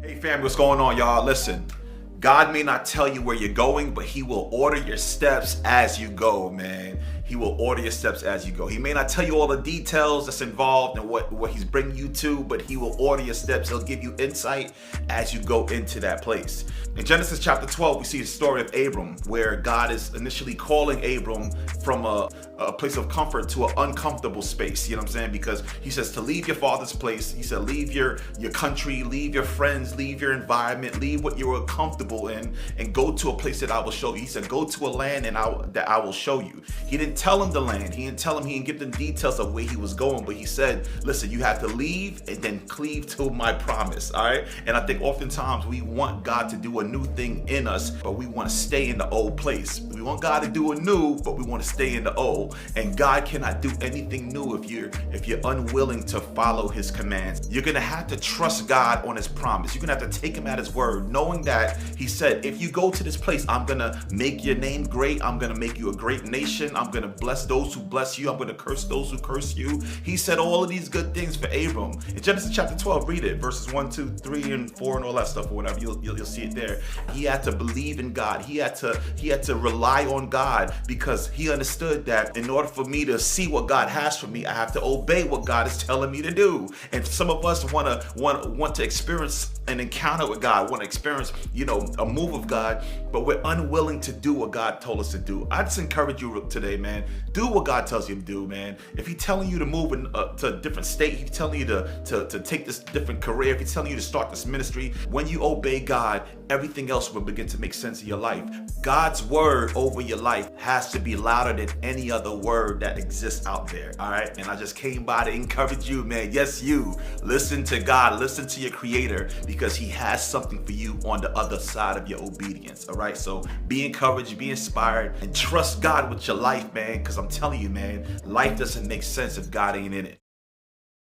Hey fam, what's going on, y'all? Listen, God may not tell you where you're going, but he will order your steps as you go, man. He will order your steps as you go. He may not tell you all the details that's involved and what he's bringing you to, but he will order your steps. He'll give you insight as you go into that place. In Genesis chapter 12, we see the story of Abram, where God is initially calling Abram from a place of comfort to an uncomfortable space. You know what I'm saying? Because he says to leave your father's place. He said, leave your country, leave your friends, leave your environment, leave what you were comfortable in, and go to a place that I will show you. He said, go to a land that I will show you. He didn't tell him the land. He didn't give them details of where he was going, but he said, listen, you have to leave and then cleave to my promise. All right. And I think oftentimes we want God to do a new thing in us, but we want to stay in the old place. We want God to do a new, but we want to stay in the old. And God cannot do anything new if you're unwilling to follow his commands. You're going to have to trust God on his promise. You're going to have to take him at his word, knowing that he said, if you go to this place, I'm going to make your name great. I'm going to make you a great nation. I'm going to bless those who bless you. I'm going to curse those who curse you. He said all of these good things for Abram. In Genesis chapter 12, read it, verses 1, 2, 3, and 4, and all that stuff, or whatever. You'll see it there. He had to believe in God. He had to rely on God, because he understood that in order for me to see what God has for me, I have to obey what God is telling me to do. And some of us want to experience an encounter with God, want to experience, a move of God, but we're unwilling to do what God told us to do. I just encourage you today, man. Do what God tells you to do, man. If he's telling you to move to a different state, if he's telling you to take this different career, if he's telling you to start this ministry, when you obey God, everything else will begin to make sense in your life. God's word over your life has to be louder than any other word that exists out there. All right. And I just came by to encourage you, man. Yes, you listen to God, listen to your creator, because he has something for you on the other side of your obedience. All right. So be encouraged, be inspired, and trust God with your life, man. Because I'm telling you, man, life doesn't make sense if God ain't in it.